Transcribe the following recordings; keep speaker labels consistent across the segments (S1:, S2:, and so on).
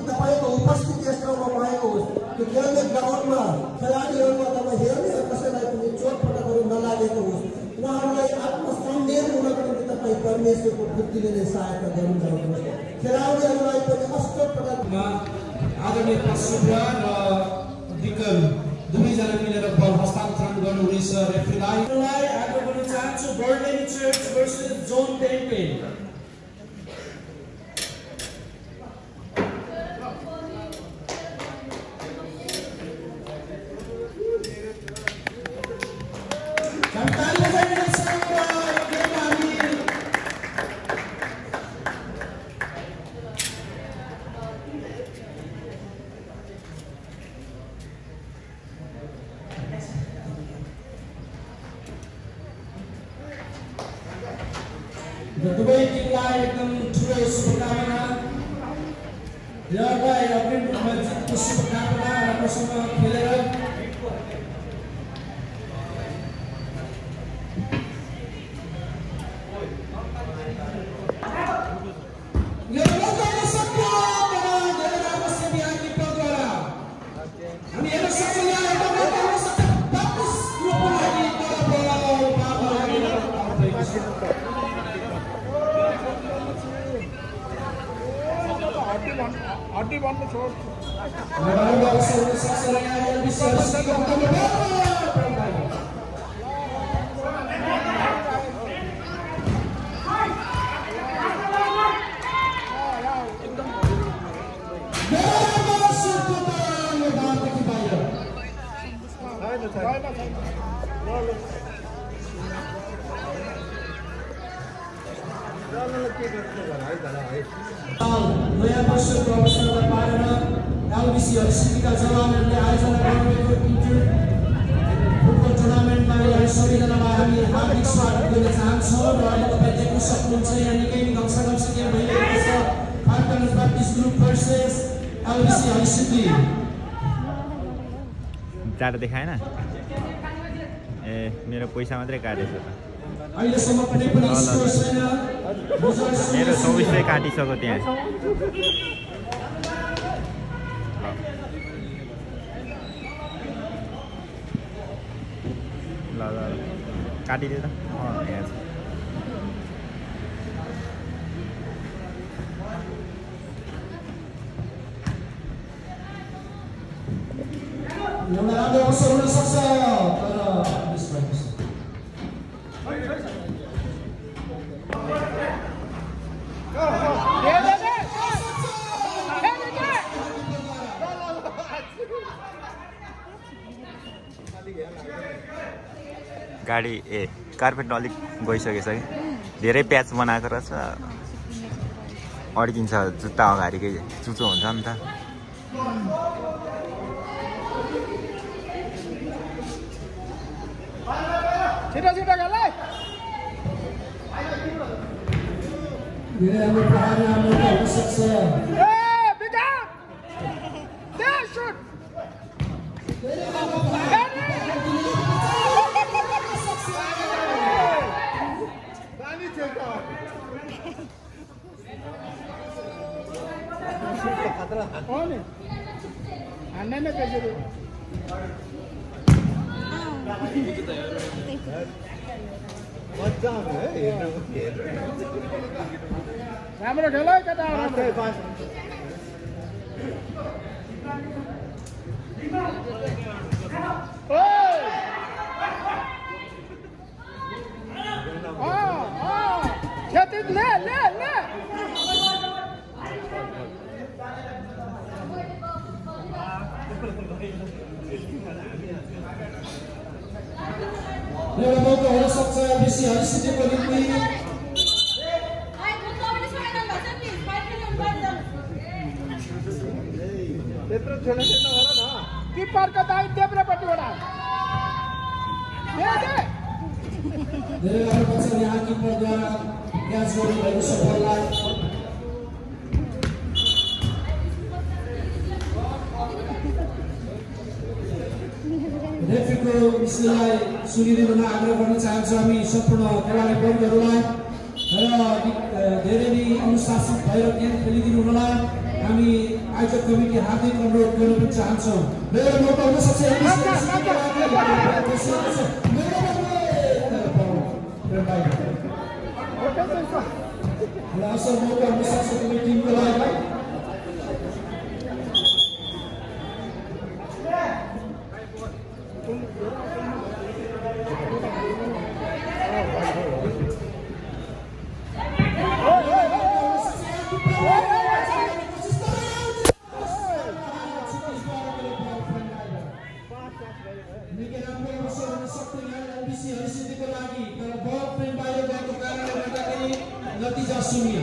S1: तपाईको उपस्थिति यस ठाउँमा भएको होस् त्यो खेल्ने ग्राउन्डमा खेलाडीहरुमा तपाईँ हेर्ने कसैलाई पनि चोटपटकहरू नलागेको होस् उहाँहरूलाई आत्मसंयम हुनको निम्ति तपाईँ परमेश्वरको बुद्धिले नै सहायता गर्नुहुन्छ खेलाडीहरूलाई पनि अष्ट प्रकारमा आदरणीय पशुवा र विकल दुवैजना मिलेर बल हस्तान्तरण गर्नुहुनेछ रेफ्रीलाई आग्रह गर्न चाहन्छु बर्लेनी चर्च भर्सेस जोन टेम्पे दुबई टीमलाई एकदम ठुलो शुभकामना यहाँलाई अग्रिम रूपमा जितको शुभकामना राम्रोसँग खेलेर नयाँ वर्षको अवसरमा पाएर एलबिसी हरिसिटीका जवानहरूले आयोजना गर्नुभएको इन्टर फुटबल टुर्नामेन्टमा यहाँ सबैजनालाई हामी हार्दिक स्वागत गर्न चाहन्छौँ र अहिले तपाईँ देख्न सक्नुहुन्छ यहाँ निकै नै घम्साघम्सी गेम भइरहेको छ फाल्कन्स ब्याप्टिस्ट ग्रुप भर्सेस एलबिसी हरिसिटी
S2: चाँडो देखाएन ए मेरो पैसा मात्रै काटेछ त
S1: अहिलेसम्म कुनै पनि स्कोर छैन
S2: मेरो 24 काटिसक्यो त्यहाँ ल ल काटिदियो त यहाँ छ
S1: एउटा राम्रो अवसर हुन सक्छ तर मिस भएको छ
S2: गाडी कार्पेट अलिक गइसकेछ कि धेरै प्याच बनाएको रहेछ अड्किन्छ जुत्ता अगाडिकै चुचो हुन्छ नि त
S1: छिटो छिटो गलै धेरै राम्रो प्रहारी राम्रो हुन सक्छ राम्रो खेलो केटा ले ले ले एउटा मौका हुन सक्छ बेसी हरिसिटीको निम्ति त्यत्रो छोरा छैन गर न किपरको दाइ देब्रेपट्टिबाट धेरै राम्रो पर्छ यहाँ किपरद्वारा क्याच गर्नुभएको सफललाई
S3: मिसलाई सुनिदिनु हुन आग्रह गर्न चाहन्छु हामी सम्पूर्ण खेलाडी वर्गहरूलाई र धेरै नै अनुशासित भएर गेम खेलिदिनु हुनलाई हामी आयोजक कमिटी हार्दिक अनुरोध गर्न पनि चाहन्छौँ। मेरो मौका हुन सक्छ असल मौका हुन सक्छ कुनै टिमको लागि। नतिजा शून्य।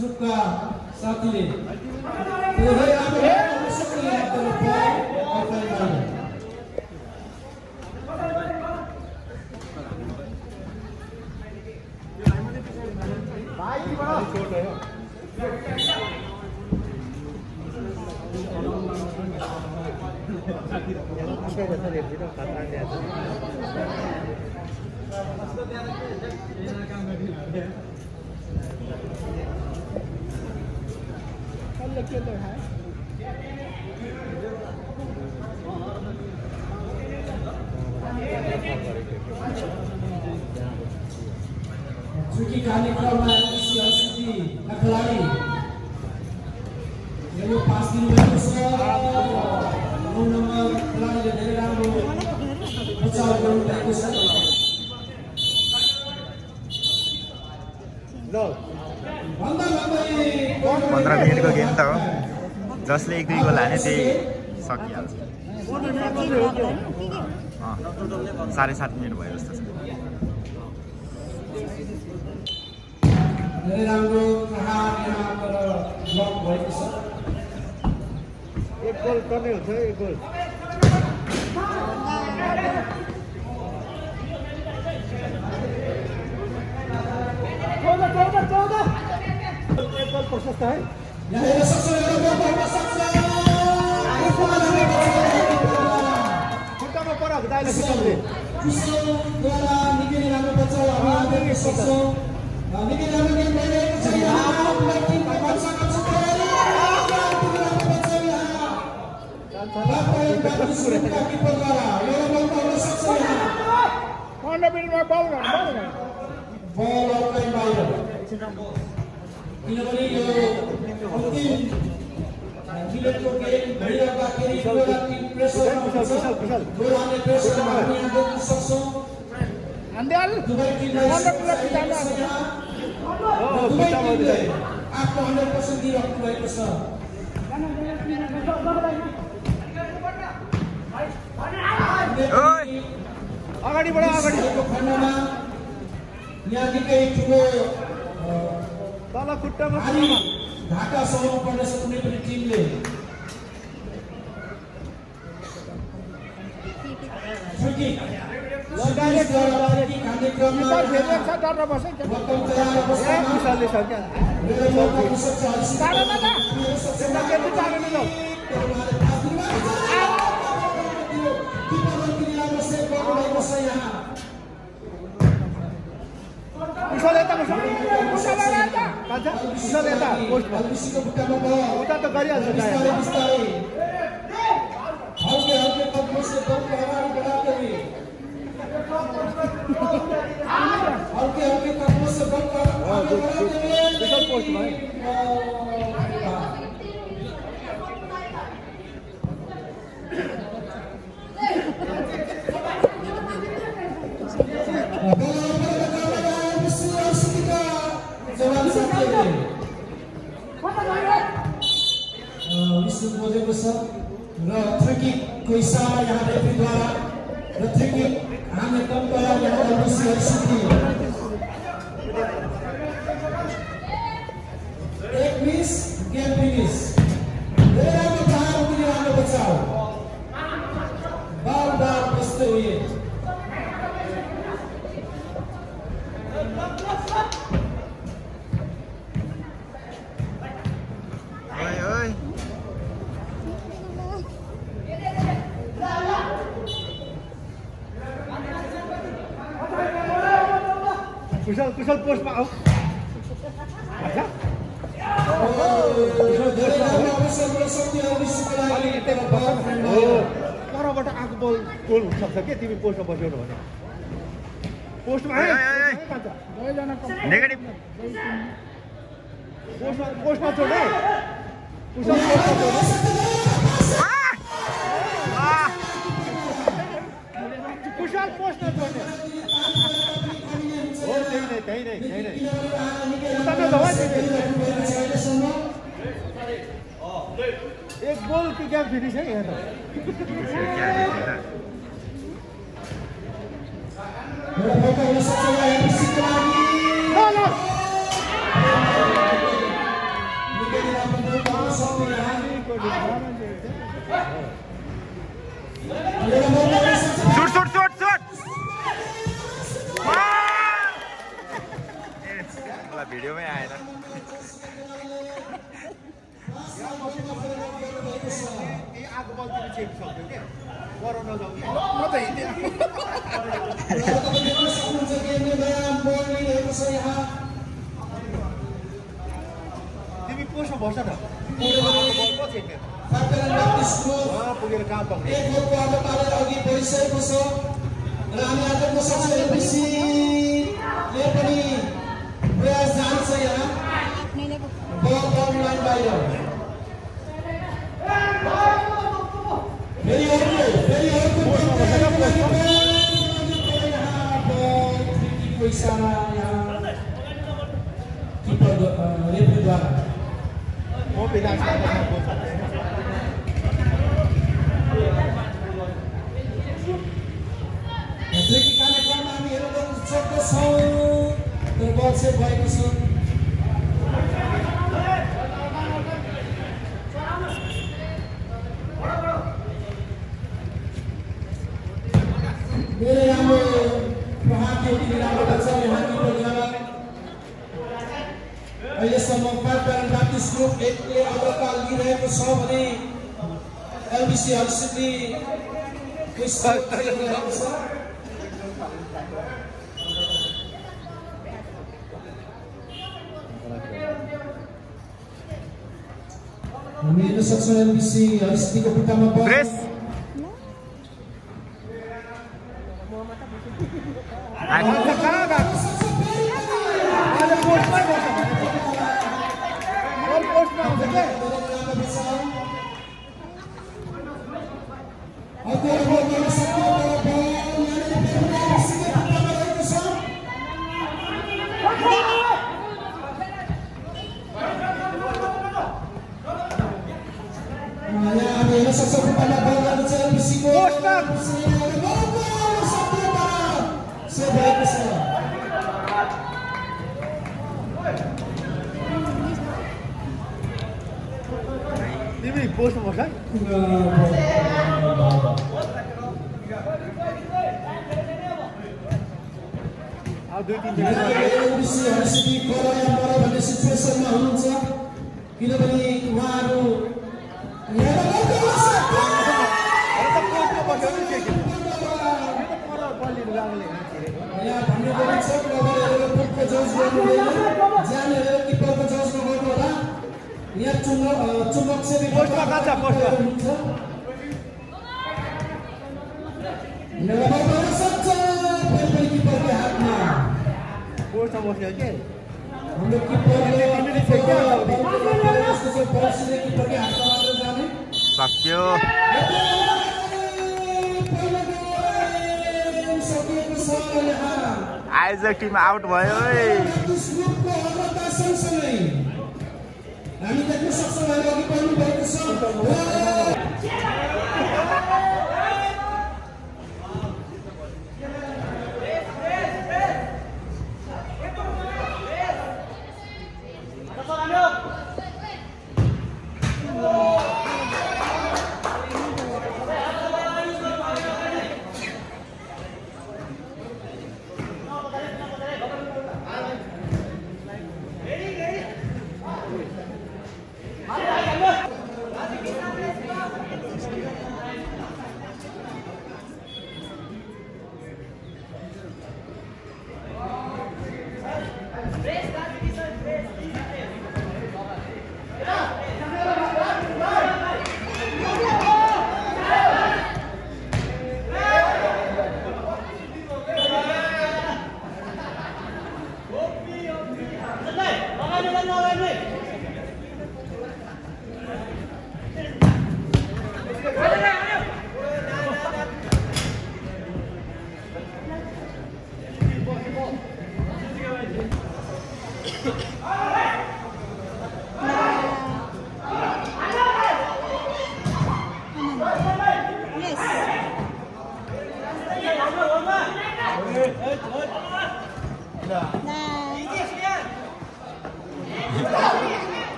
S3: ग्रुपका साथीले Suki कार्यक्रममा एससी खेलाडी यो पास दिनुभएको छ। 9 नम्बर खेलाडीले धेरै राम्रो बचाउ गर्नुभएको छ।
S2: 15 मिनेटको गेम त हो, जसले 1-2 गोल हाने त्यही सकिहाल्छ। 7.5 मिनेट भयो जस्तो छ।
S3: धेरै राम्रो प्रहार यहाँ पर ब्लक भएको छ।
S4: एक गोल गर्ने हुन्छ, एक गोल। एक गोल प्रशस्त है।
S3: यहाँ हेर्न सक्छौँ, एउटा गोल गर्न सक्छ।
S4: खुट्टामा पराको दाइले खुट्टाले
S3: विश्वद्वारा निकै नै राम्रो बचाउ हामी यहाँ देख्न सक्छौँ। निकै राम्रो गेम भइरहेको छ। किनभने यो अन्तिम मिनटको गेम भइरहँदाखेरि प्रेसरमा हामी यहाँ देख्न सक्छौँ। दुवै टिमले आफ्नो 100% दिइराख्नु भएको छ।
S4: अगाडि बढा, अगाडि
S3: खण्डमा यहाँ निकै ठुलो
S4: तल खुट्टामा
S3: ढाका सहनु पर्नेछ कुनै पनि टिमले।
S4: उता त गरिहाल्छ
S3: हल्के हल्के कदमों से दम को आगे बढ़ाते हुए हल्के हल्के कदमों से दम को आगे बढ़ाते हुए बोलेको छ र थ्रीकिकको इशारा यहाँ रेफ्रीद्वारा र थ्रीकिक हान्ने क्रमद्वारा यहाँ एलबिसी हर्षिती
S4: कुशल पोस्टमा आऊ परबाट आएको बल गोल हुनसक्छ के तिमी पोस्टमा बस्यौ भने पोस्टमा
S2: नेगेटिभ
S4: पोस्टमा छोड है कुशल पोस्टमा छोड कुशल पोस्टमा छोड्ने हो त्यही नै एक गोल की क्या फिनिश है यहाँ
S2: शूट भिडियो में आएन
S4: आगो बल तिमी चेक सक्छौ के गराउन जाऊ म त हिँड्दै तिमी पोस्टमा बस्छ न पुगेर कहाँ पाउने
S3: अघि बढिसकेको छ र हामी आजको सक्छौँ एबिसीले पनि प्रयास जान्छ यहाँ बल लाइन बाहिर फेरि अर्को इसारा यहाँ किपर रेफ्रीद्वारा
S4: म विधानसभामा
S3: कार्यक्रममा हामी हेर्न सक्दछौँ तर बल सेभ भएको छ धेरै राम्रो प्रहार थियो राम्रो छ यहाँ किपरद्वारा अहिलेसम्म पाटन ब्याप्टिस्ट ग्रुप 1ले अग्रता लिइरहेको छ भने एलबिसी हर्सिटी हामी हेर्न सक्छौँ एलबिसी हर्सिटीको खुट्टामा
S2: प्रेस
S4: तिमी पोस्टमा बस्छ अब 2-3 जना
S3: भन्ने सिचुएसनमा हुनुहुन्छ किनभने उहाँहरू यहाँ भन्ने गरिन्छ फुटको जज गर्नुहुँदैन ज्यान हेरेर किपरको जज नगर्नु होला यहाँ चुम्बक सेवी
S4: पोस्टमा कहाँ छ पोस्टमा
S3: किपरको हातमा
S4: पोस्टमा बस्यो के
S3: हाम्रो किपरले किपरकै हातमा मात्र जाने
S2: सक्यो आयोजक टिम आउट भयो
S3: हामी देख्न सक्छौँ अघि बढ्नु भएको छ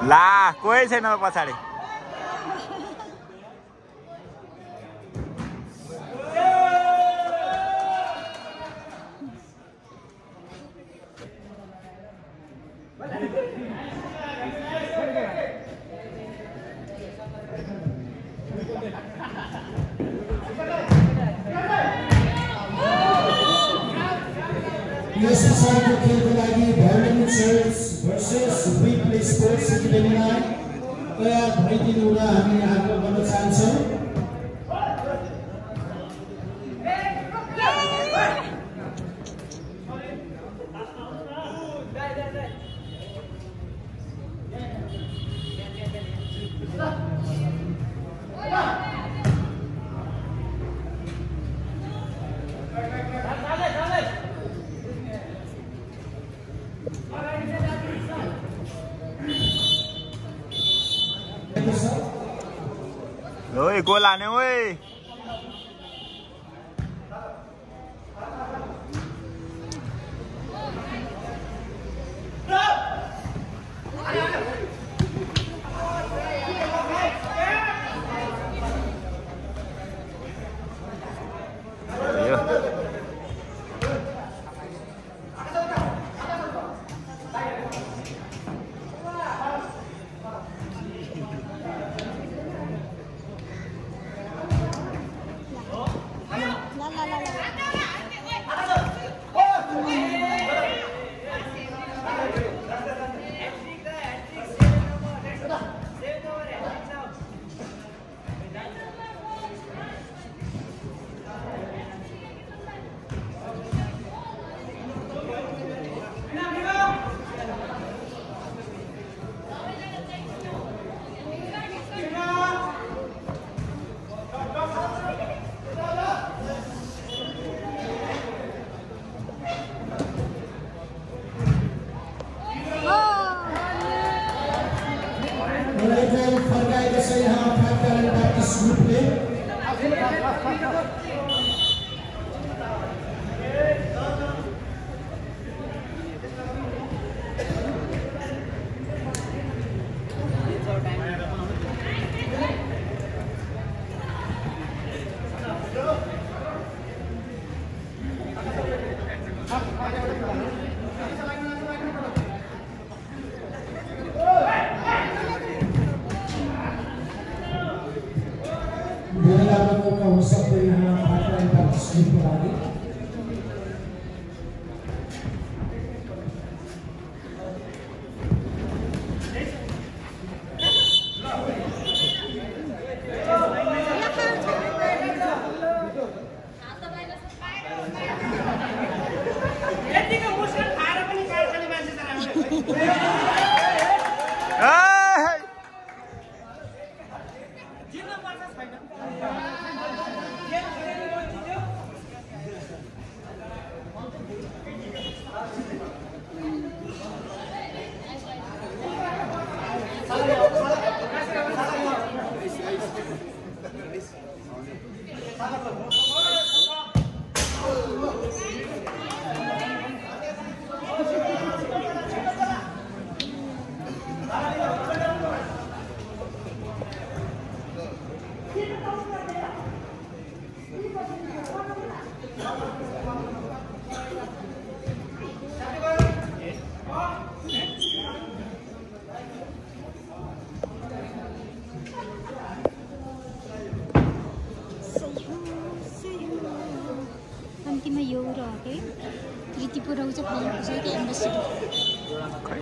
S2: ला कोही छैन पछाडि
S3: यस पछाडिको खेलको लागि भ्यालुन चर्च भर्सेस विप्ले स्पोर्ट्स एकाडेमीलाई तयार भइदिनु हुन हामी आग्रह गर्न चाहन्छौँ।
S2: ओए गोल हाने ओए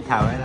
S2: थाहा भएन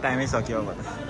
S2: टाइमै सक्यो अब त